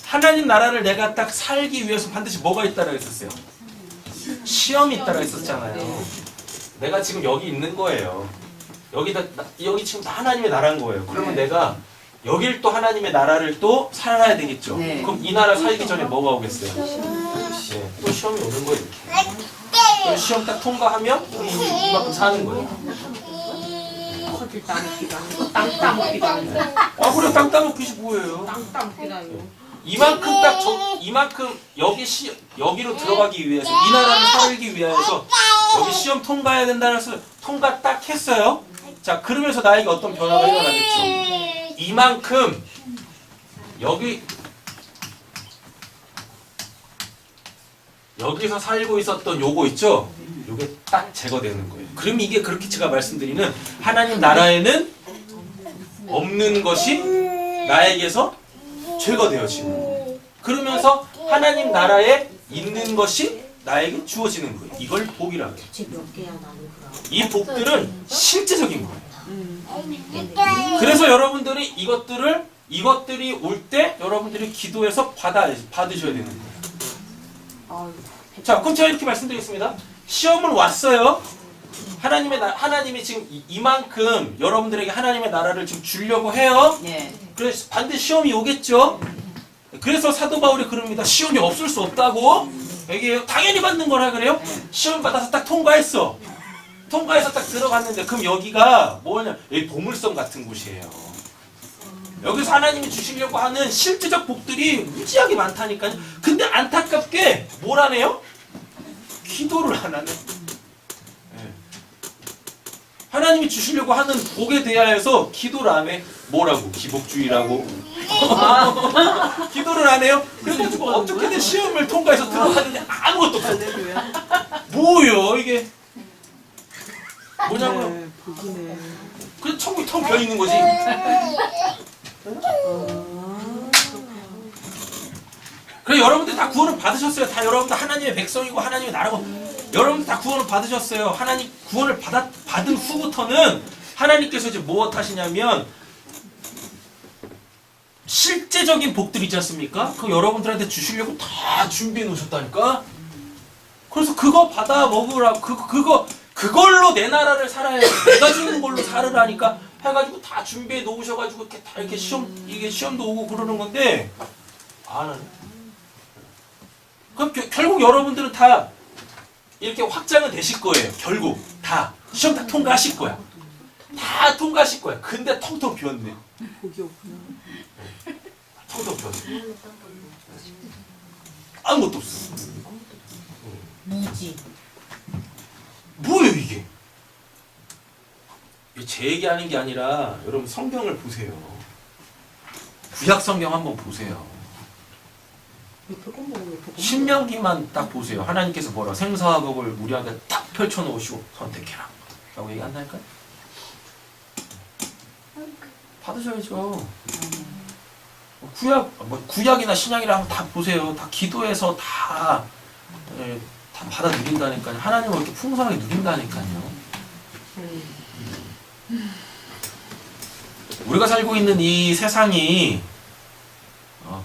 하나님 나라를 내가 딱 살기 위해서 반드시 뭐가 있다라 했었어요? 시험이 있다라 했었잖아요. 내가 지금 여기 있는 거예요. 여기 지금 하나님의 나라인 거예요. 그러면 내가 여길 또 하나님의 나라를 또 살아야 되겠죠. 네. 그럼 이 나라 살기 전에 뭐가 오겠어요? 네, 또 시험이 오는 거예요. 이렇게. 시험 딱 통과하면 우리 이만큼 사는 거예요. 커질 따먹기도 아니고 땅 따먹기도 아니고 아, 그래, 땅 따먹기지 뭐예요? 땅 따먹기도 아니고 이만큼 여기로 들어가기 위해서 이 나라를 살기 위해서 여기 시험 통과해야 된다는 해서 통과 딱 했어요. 자, 그러면서 나에게 어떤 변화가 일어나겠죠. 이만큼 여기서 살고 있었던 요거 있죠? 요게 딱 제거되는 거예요. 그럼 이게 그렇게 제가 말씀드리는 하나님 나라에는 없는 것이 나에게서 제거되어지는. 그러면서 하나님 나라에 있는 것이 나에게 주어지는 거예요. 이걸 복이라고 해요. 몇 개야 나는 그럼. 이 복들은 실제적인 거예요. 그래서 여러분들이 이것들이 올 때 여러분들이 기도해서 받으셔야 되는 거예요. 자, 그럼 제가 이렇게 말씀드리겠습니다. 시험을 왔어요. 하나님이 지금 이만큼 여러분들에게 하나님의 나라를 지금 주려고 해요. 예. 그래서 반드시 시험이 오겠죠. 그래서 사도 바울이 그럽니다. 시험이 없을 수 없다고. 얘기해요. 당연히 받는 거라 그래요. 시험 받아서 딱 통과했어. 통과해서 딱 들어갔는데 그럼 여기가 뭐냐? 여기 보물섬 같은 곳이에요. 여기서 하나님이 주시려고 하는 실제적 복들이 무지하게 많다니까요. 근데 안타깝게 뭘 안 해요? 기도를 안 하네. 네. 하나님이 주시려고 하는 복에 대하여서 기도를 안 해. 뭐라고? 기복주의라고. 기도를 안 해요? 그래가지고 어떻게든 시험을 통과해서 들어가는데 아무것도 없어. 뭐요 이게? 뭐냐고요? 그래서 천국이 텅 비어 있는 거지. 그래 여러분들 다 구원을 받으셨어요. 다 여러분들 하나님의 백성이고 하나님의 나라고 여러분들 다 구원을 받으셨어요. 하나님 구원을 받은 후부터는 하나님께서 이제 무엇 하시냐면 실제적인 복들 있지 않습니까? 그거 여러분들한테 주시려고 다 준비해 놓으셨다니까. 그래서 그거 받아 먹으라고 그걸로 내 나라를 살아야 내가 주는 걸로 살으라니까 해가지고 다 준비해 놓으셔가지고 이렇게 다 이렇게 시험도 오고 그러는 건데 안 하네. 그럼 결국 여러분들은 다 이렇게 확장은 되실 거예요. 결국 다 시험 다 통과하실 거야. 다 통과하실 거야. 근데 텅텅 비었네. 텅텅 비었네. 아무것도 없어. 무지. 뭐예요 이게? 제 얘기하는 게 아니라 여러분 성경을 보세요. 구약 성경 한번 보세요. 신명기만 딱 보세요. 하나님께서 뭐라 생사와 복을 우리한테 딱 펼쳐놓으시고 선택해라 라고 얘기한다니까요. 받으셔야죠. 구약이나 신약이랑 다 보세요. 다 기도해서 다 받아 누린다니까요. 하나님을 이렇게 풍성하게 누린다니까요. 우리가 살고 있는 이 세상이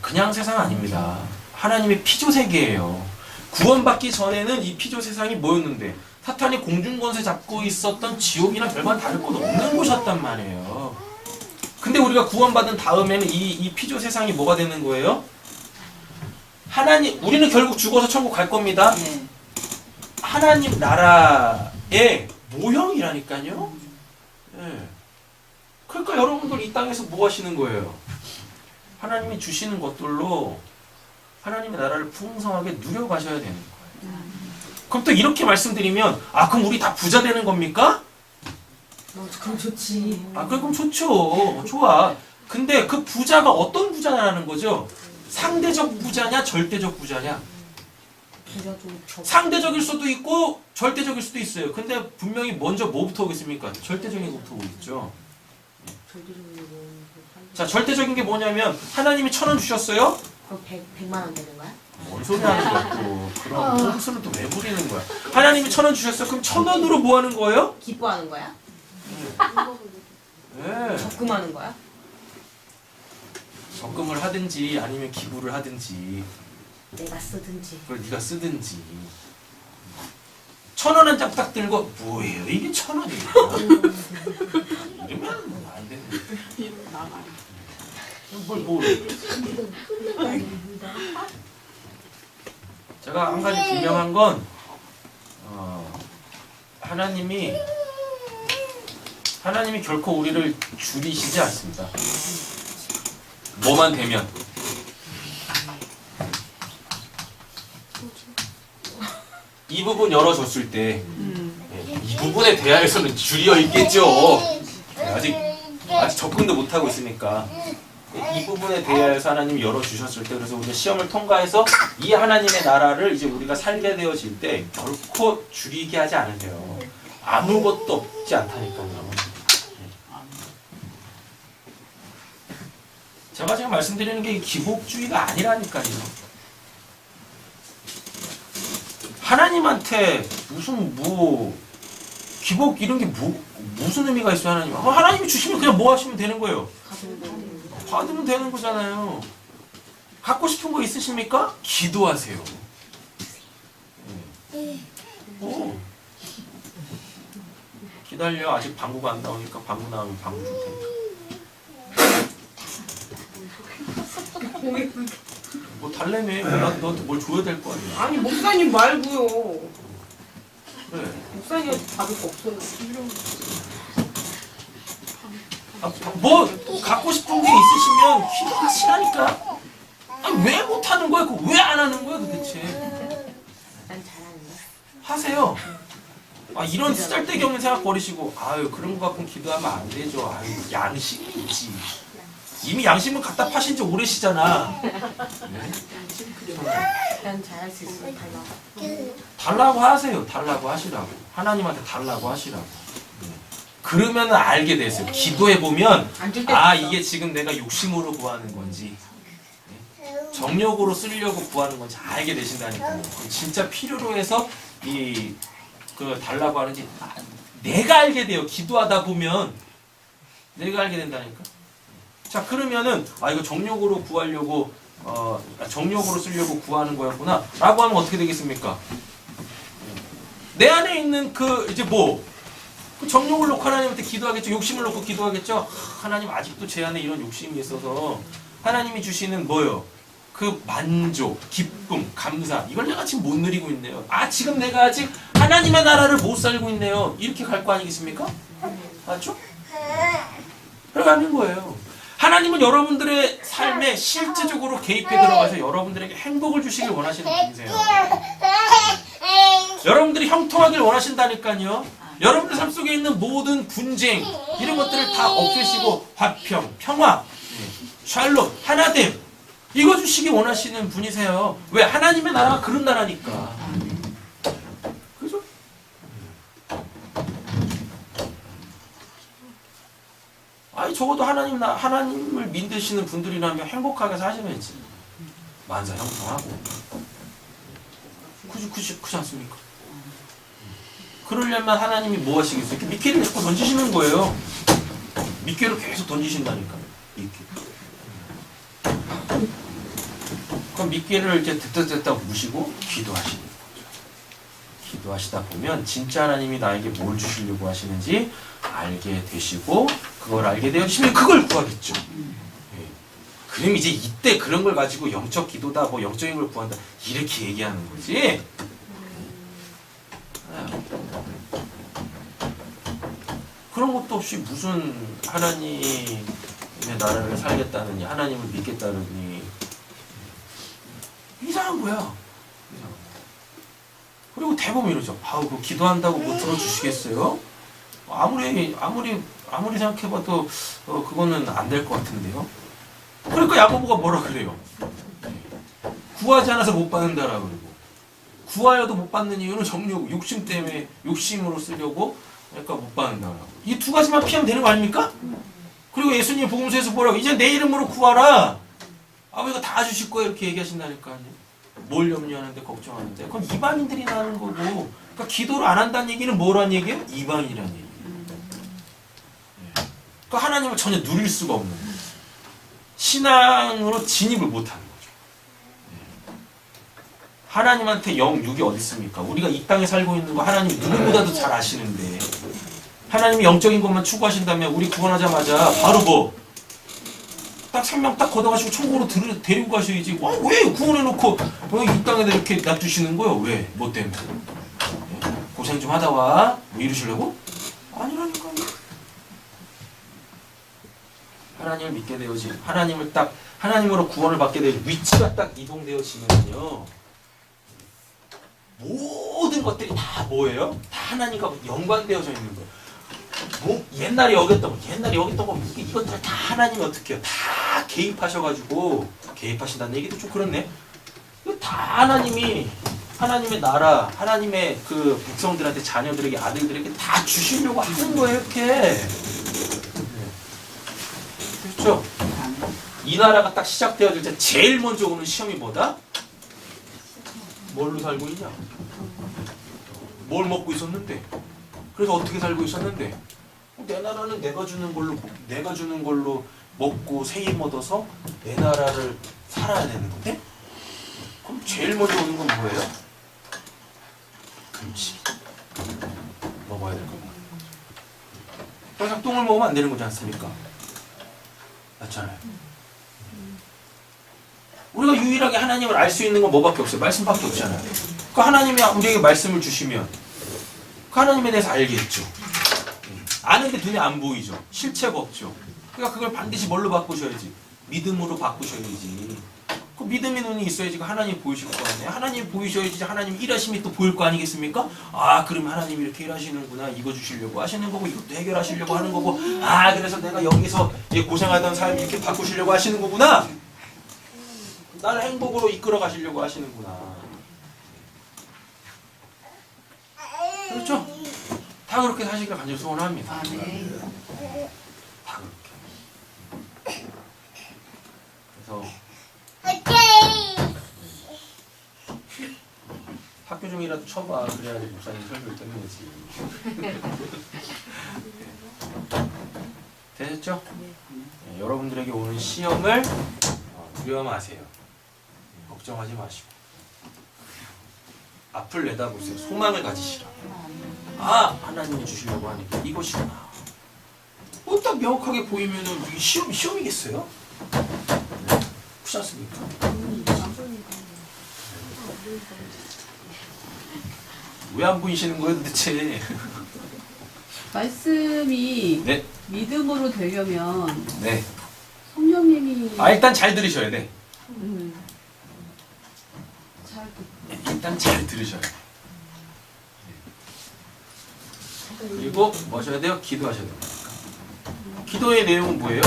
그냥 세상 아닙니다. 하나님의 피조 세계예요. 구원받기 전에는 이 피조 세상이 뭐였는데 사탄이 공중권세 잡고 있었던 지옥이나 별반 다를 것 없는 곳이었단 말이에요. 근데 우리가 구원받은 다음에는 이 피조 세상이 뭐가 되는 거예요? 우리는 결국 죽어서 천국 갈 겁니다. 네. 하나님 나라의 모형이라니까요. 네. 그러니까 여러분들 이 땅에서 뭐 하시는 거예요? 하나님이 주시는 것들로 하나님의 나라를 풍성하게 누려가셔야 되는 거예요. 그럼 또 이렇게 말씀드리면 그럼 우리 다 부자 되는 겁니까? 그럼 좋지. 그럼 좋죠. 좋아. 근데 그 부자가 어떤 부자냐는 거죠? 상대적 부자냐 절대적 부자냐? 상대적일 수도 있고 절대적일 수도 있어요. 근데 분명히 먼저 뭐부터 오겠습니까? 절대적인 것부터 오겠죠. 자, 절대적인 게 뭐냐면 하나님이 1,000원 주셨어요? 그럼 100만 원 되는 거야? 뭔 소리 하는 거야 또. 그럼 꼼수는 또 왜 부리는 거야? 하나님이 1,000원 주셨어. 그럼 1,000원으로 뭐 하는 거예요? 기뻐하는 거야? 네. 적금하는 거야? 적금을 하든지 아니면 기부를 하든지 내가 쓰든지. 그걸 네가 쓰든지. 1,000원 한 장 딱 들고 뭐예요? 이게 1,000원이야. 이러면 뭐 안 되는 제가 한 가지 분명한 건 하나님이 결코 우리를 줄이시지 않습니다. 뭐만 되면. 이 부분 열어줬을 때 이 부분에 대하여서는 줄여 있겠죠. 아직 접근도 못하고 있으니까 이 부분에 대하여서 하나님이 열어주셨을 때 그래서 우리가 시험을 통과해서 이 하나님의 나라를 이제 우리가 살게 되어질 때 결코 줄이게 하지 않으세요. 아무것도 없지 않다니까요. 제가 지금 말씀드리는 게 기복주의가 아니라니까요. 하나님한테 무슨 기복 이런 게 무슨 의미가 있어요? 하나님이 주시면 그냥 뭐 하시면 되는 거예요? 받으면 되는 거잖아요. 갖고 싶은 거 있으십니까? 기도하세요. 기다려. 아직 방구가 안 나오니까 방구 나오면 방구 줄 테니까. 뭐 달래매. 나도 너한테 뭘 줘야 될 거 아니야. 아니 목사님 말고요. 그래. 목사님한테 받을 거 없어요. 뭐 갖고 싶은 게 있으시면 기도하시라니까. 왜 못하는 거야? 왜 안 하는 거야 도대체? 난 잘하는데. 하세요. 이런 쓰잘데기 없는 생각 버리시고 그런 거 갖고 기도하면 안 되죠. 양심이 있지. 이미 양심은 갖다 파신 지 오래시잖아. 난 잘할 수 있어. 달라고. 달라고 하세요. 달라고 하시라고. 하나님한테 달라고 하시라고. 그러면 알게 됐어요. 기도해 보면 안줄 때 아 있어. 이게 지금 내가 욕심으로 구하는 건지 정욕으로 쓰려고 구하는 건지 알게 되신다니까요. 진짜 필요로 해서 이 그 달라고 하는지 내가 알게 돼요. 기도하다 보면 내가 알게 된다니까. 자 그러면은 아 이거 정욕으로 구하려고 정욕으로 쓰려고 구하는 거였구나 라고 하면 어떻게 되겠습니까? 내 안에 있는 그 이제 뭐 그 정욕을 놓고 하나님한테 기도하겠죠. 욕심을 놓고 기도하겠죠. 하나님 아직도 제 안에 이런 욕심이 있어서 하나님이 주시는 뭐요? 그 만족, 기쁨, 감사 이걸 내가 지금 못 누리고 있네요. 아 지금 내가 아직 하나님의 나라를 못 살고 있네요. 이렇게 갈 거 아니겠습니까? 맞죠? 그러가는 거예요. 하나님은 여러분들의 삶에 실제적으로 개입해 들어가서 여러분들에게 행복을 주시길 원하시는 분이세요. 여러분들이 형통하길 원하신다니까요. 여러분들 삶 속에 있는 모든 분쟁 이런 것들을 다 없애시고 화평, 평화, 샬롬, 하나됨 이거 주시기 원하시는 분이세요. 왜? 하나님의 나라가 그런 나라니까. 그죠? 아니 적어도 하나님을 믿으시는 분들이라면 행복하게 사셔야지. 만사 형통하고. 그지 않습니까? 그러려면 하나님이 뭐 하시겠어요? 이렇게 미끼를 자꾸 던지시는 거예요. 미끼를 계속 던지신다니까요. 미끼. 그럼 미끼를 이제 듣다 무시고 기도하시는 거죠. 기도하시다 보면 진짜 하나님이 나에게 뭘 주시려고 하시는지 알게 되시고 그걸 알게 되시면 그걸 구하겠죠. 예. 그럼 이제 이때 그런 걸 가지고 영적 기도다 뭐 영적인 걸 구한다 이렇게 얘기하는 거지. 그런 것도 없이 무슨 하나님의 나라를 살겠다느니 하나님을 믿겠다느니 이상한 거야. 그리고 대부분 이러죠. 아우 그 기도한다고 뭐 들어주시겠어요? 아무리 생각해봐도 그거는 안 될 것 같은데요. 그러니까 야고보가 뭐라 그래요? 구하지 않아서 못 받는다라 그러고 구하여도 못 받는 이유는 정욕, 욕심 때문에 욕심으로 쓰려고 그러니까 못 받는다라고. 이 두 가지만 피하면 되는 거 아닙니까? 그리고 예수님 복음서에서 뭐라고? 이제 내 이름으로 구하라. 아버지가 다 주실 거예요. 이렇게 얘기하신다니까요. 뭘 염려하는데 걱정하는데. 그건 이방인들이 나는 거고. 그러니까 기도를 안 한다는 얘기는 뭐라는 얘기예요? 이방인이라는 얘기예요. 그러니까 하나님을 전혀 누릴 수가 없는 거예요. 신앙으로 진입을 못하는 거죠. 하나님한테 영육이 어디 있습니까? 우리가 이 땅에 살고 있는 거 하나님 누구보다도 잘 아시는데 하나님이 영적인 것만 추구하신다면 우리 구원하자마자 바로 뭐 딱 생명 딱 걷어가시고 천국으로 데리고 가셔야지. 왜 구원해놓고 왜 이 땅에다 이렇게 놔두시는 거예요? 왜? 뭐 때문에? 고생 좀 하다 와. 뭐 이러시려고? 아니라니까요. 하나님을 믿게 되어지 하나님을 딱 하나님으로 구원을 받게 되어 위치가 딱 이동되어지면요 모든 것들이 다 뭐예요? 다 하나님과 연관되어져 있는 거예요. 뭐 옛날에 여겼던 거 이것들 다 하나님이 어떻게 해요? 다 개입하셔가지고 개입하신다는 얘기도 좀 그렇네. 이거 다 하나님이 하나님의 나라, 하나님의 그 백성들한테 자녀들에게 아들들에게 다 주시려고 하는 거예요. 이렇게 그렇죠? 이 나라가 딱 시작되어질 때 제일 먼저 오는 시험이 뭐다? 뭘로 살고 있냐? 뭘 먹고 있었는데? 그래서 어떻게 살고 있었는데? 내 나라는 내가 주는 걸로 먹고 새 힘 얻어서 내 나라를 살아야 되는 건데? 그럼 제일 먼저 오는 건 뭐예요? 금식. 먹어야 될 겁니다. 더 이상 똥을 먹으면 안 되는 거지 않습니까? 맞잖아요. 우리가 유일하게 하나님을 알 수 있는 건 뭐밖에 없어요? 말씀밖에 없잖아요. 그 하나님이 우리에게 말씀을 주시면 그 하나님에 대해서 알겠죠. 아는데 눈에 안 보이죠. 실체가 없죠. 그러니까 그걸 반드시 뭘로 바꾸셔야지? 믿음으로 바꾸셔야지. 그 믿음의 눈이 있어야지 하나님이 보이실 거 아니에요. 하나님이 보이셔야지 하나님 일하심이 또 보일 거 아니겠습니까? 아 그러면 하나님이 이렇게 일하시는구나. 이거 주시려고 하시는 거고 이것도 해결하시려고 하는 거고 아 그래서 내가 여기서 고생하던 삶 이렇게 바꾸시려고 하시는 거구나. 나를 행복으로 이끌어 가시려고 하시는구나. 그렇죠? 다 그렇게 사시길 간절히 소원합니다. 아, 네. 다 그렇게. 그래서 학교 중이라도 쳐봐. 그래야지 목사님 설교를 듣는지. 되셨죠? 네, 여러분들에게 오는 시험을 두려워 마세요. 걱정하지 마시고 앞을 내다보세요. 소망을 가지시라. 아, 하나님이 주시려고 하니까 이것이구나. 딱 명확하게 보이면은 이게 시험이겠어요? 네. 그렇지 않습니까? 왜 안 보이시는 거예요 도대체? 말씀이 네. 믿음으로 되려면 네. 성령님이 일단 잘 들으셔야 돼. 잘 일단 잘 들으셔야 돼. 그리고 뭐 하셔야 돼요? 기도하셔야 돼요. 기도의 내용은 뭐예요?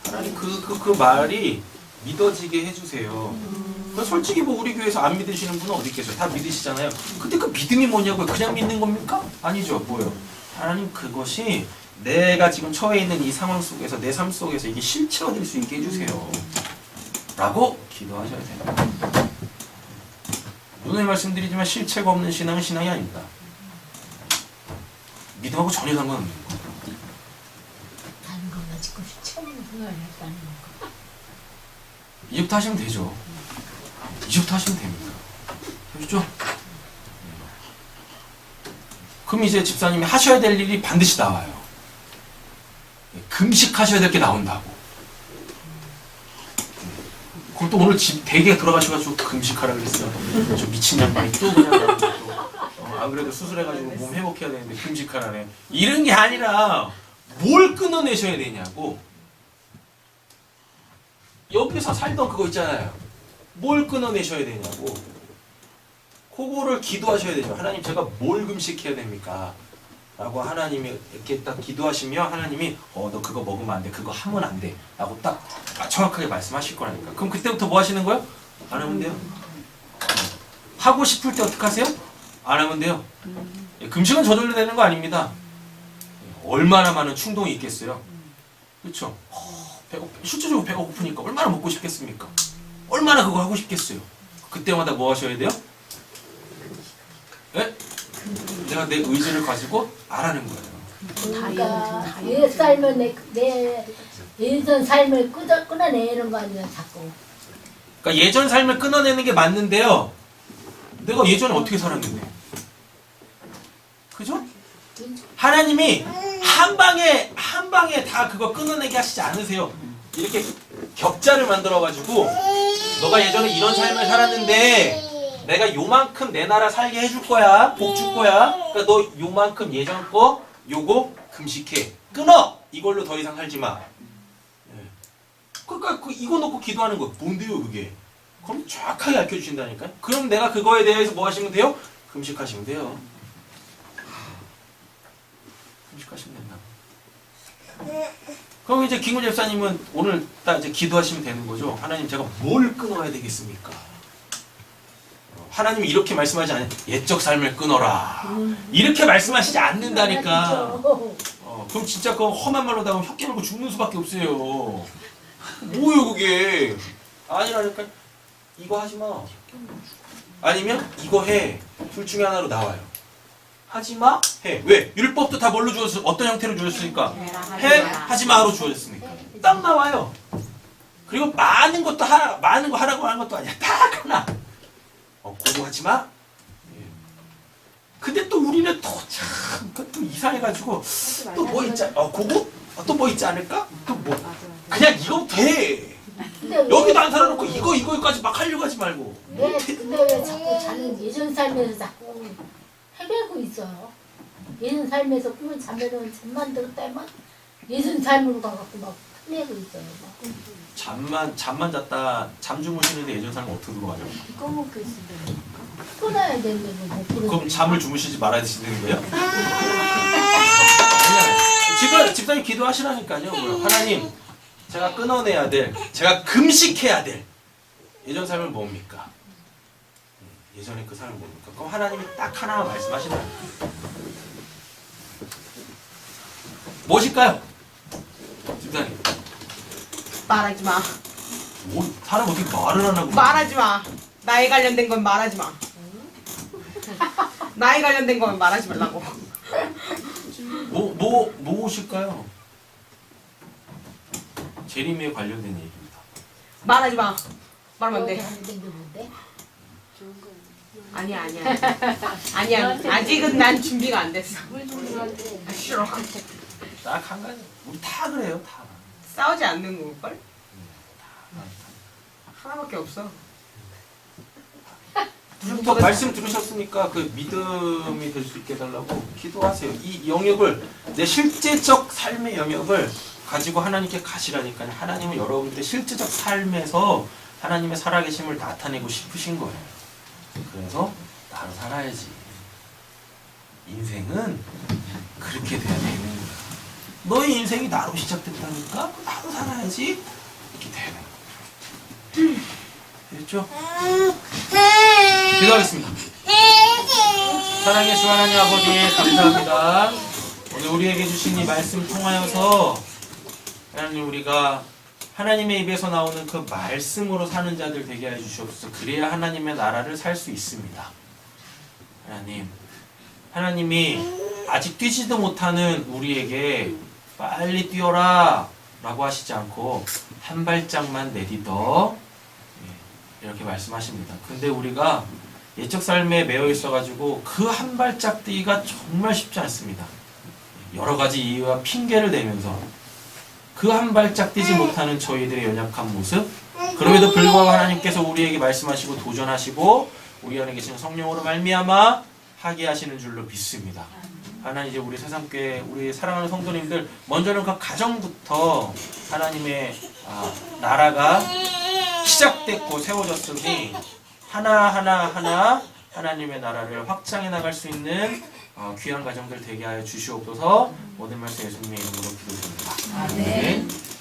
하나님 그 말이 믿어지게 해주세요. 솔직히 뭐 우리 교회에서 안 믿으시는 분은 어디 계세요? 다 믿으시잖아요. 근데 그 믿음이 뭐냐고요? 그냥 믿는 겁니까? 아니죠. 뭐예요? 하나님 그것이 내가 지금 처해 있는 이 상황 속에서 내 삶 속에서 이게 실체화될 수 있게 해주세요. 라고 기도하셔야 돼요. 오늘 말씀드리지만 실체가 없는 신앙은 신앙이 아닙니다. 믿음하고 전혀 상관없는 거예요. 다른 거 가지고 처음 생각을 했다는 거. 이제부터 하시면 되죠. 이제부터 하시면 됩니다. 되셨죠? 그럼 이제 집사님이 하셔야 될 일이 반드시 나와요. 금식하셔야 될 게 나온다고. 그것도 오늘 집 대게 들어가셔가지고 금식하라 그랬어요. 저 미친 양반이 또 그냥 안 그래도 수술해가지고 몸 회복해야 되는데 금식하라네. 이런 게 아니라 뭘 끊어내셔야 되냐고. 여기서 살던 그거 있잖아요. 뭘 끊어내셔야 되냐고. 그거를 기도하셔야 되죠. 하나님 제가 뭘 금식해야 됩니까? 라고 하나님이 이렇게 딱 기도하시면 하나님이 너 그거 먹으면 안 돼. 그거 하면 안 돼. 라고 딱 정확하게 말씀하실 거라니까. 그럼 그때부터 뭐 하시는 거예요? 안 하면 돼요. 하고 싶을 때 어떻게 하세요? 안 하면 돼요. 금식은 저절로 되는 거 아닙니다. 얼마나 많은 충동이 있겠어요. 그렇죠? 실제적으로 배가 고프니까 얼마나 먹고 싶겠습니까? 얼마나 그거 하고 싶겠어요. 그때마다 뭐 하셔야 돼요? 네? 내가 내 의지를 가지고 알아낸 거예요. 그러니까 옛 삶을 내 예전 삶을 끊어내는 거 아니야 자꾸. 그러니까 예전 삶을 끊어내는 게 맞는데요. 내가 예전에 어떻게 살았는데? 그죠? 하나님이 한 방에 다 그거 끊어내게 하시지 않으세요. 이렇게 격자를 만들어가지고 너가 예전에 이런 삶을 살았는데 내가 요만큼 내 나라 살게 해줄 거야. 복 줄 거야. 그러니까 너 요만큼 예전 거 요거 금식해. 끊어. 이걸로 더 이상 살지 마. 그러니까 이거 놓고 기도하는 거 뭔데요 그게? 그럼 정확하게 알려주신다니까요. 그럼 내가 그거에 대해서 뭐 하시면 돼요? 금식하시면 돼요. 금식하시면 된다. 그럼 이제 김구 집사님은 오늘 딱 이제 기도하시면 되는 거죠. 하나님 제가 뭘 끊어야 되겠습니까? 하나님이 이렇게 말씀하지 않아요. 옛적 삶을 끊어라. 이렇게 말씀하시지 않는다니까. 그럼 진짜 그 험한 말로 다하면 혀 깨물고 죽는 수밖에 없어요. 뭐예요 그게? 아니라니까. 이거 하지 마. 아니면 이거 해. 둘 중에 하나로 나와요. 하지 마. 해. 왜? 율법도 다 뭘로 주었어? 어떤 형태로 주었으니까? 해. 하지 마로 주어졌으니까. 딱 나와요. 그리고 많은 거 하라고 하는 것도 아니야. 딱 하나. 그거 하지 마. 근데 또 우리는 또 이상해가지고 또 뭐 있지? 그거? 또 뭐 있지 않을까? 또 뭐? 그냥 이거 돼. 여기도 안 살아놓고 이거까지 막 하려고 하지 말고. 근데 왜 자꾸 자는 예전 삶에서 자꾸 헤매고 있어요. 예전 삶에서 꿈을 자면은 잠만 들었다면 예전 삶으로 가갖고 막 헤매고 있어요. 막. 잠만 잤다 잠 주무시는데 예전 삶은 어떻게 들어가죠? 꺼먹고 있으면 끊어야 되는데 못 끊어. 그럼 잠을 주무시지 말아야 되시는 거예요? 지금 집사님 기도하시라니까요. 뭐요? 하나님, 제가 끊어내야 될, 제가 금식해야 될 예전 삶은 뭡니까? 예전에 그 삶은 뭡니까? 그럼 하나님이 딱 하나 말씀하시나요? 무엇일까요? 집사님. 말하지 마. 뭐, 사람 어떻게 말을 안 하고. 말하지 마. 나에 관련된 건 말하지 마. 나에 관련된 건 말하지 말라고. 무엇일까요? 재림에 관련된 얘기입니다. 말하지 마. 말하면 안 돼. 하는 게 뭔데? 아니야. 아니야. 아직은 난 준비가 안 됐어. 아, 싫어. 딱 한 가지. 우리 다 그래요, 다. 싸우지 않는 걸걸? 하나밖에 없어. 또 말씀 들으셨으니까 그 믿음이 될 수 있게 해달라고 기도하세요. 이 영역을, 내 실제적 삶의 영역을 가지고 하나님께 가시라니까요. 하나님은 여러분들의 실제적 삶에서 하나님의 살아계심을 나타내고 싶으신 거예요. 그래서 나로 살아야지. 인생은 그렇게 돼야 되는 거야. 너의 인생이 나로 시작됐다니까 나로 살아야지. 이렇게 되는 거야. 됐죠? 기도하겠습니다. 사랑의 주 하나님 아버지 감사합니다. 오늘 우리에게 주신 이 말씀 통하여서 하나님 우리가 하나님의 입에서 나오는 그 말씀으로 사는 자들 되게 해 주시옵소서. 그래야 하나님의 나라를 살 수 있습니다. 하나님이 아직 뛰지도 못하는 우리에게 빨리 뛰어라 라고 하시지 않고 한 발짝만 내딛어 이렇게 말씀하십니다. 근데 우리가 예적 삶에 매여 있어가지고 그 한 발짝 뛰기가 정말 쉽지 않습니다. 여러 가지 이유와 핑계를 대면서 그 한 발짝 뛰지 못하는 저희들의 연약한 모습, 그럼에도 불구하고 하나님께서 우리에게 말씀하시고 도전하시고 우리 안에 계시는 성령으로 말미암아 하게 하시는 줄로 믿습니다. 하나님, 이제 우리 새삼교회 우리 사랑하는 성도님들, 먼저는 그 가정부터 하나님의 나라가 시작됐고 세워졌으니 하나하나 하나님의 나라를 확장해 나갈 수 있는 귀한 가정들 되게 하여 주시옵소서. 모든 말씀 예수님의 이름으로 기도드립니다. 아멘.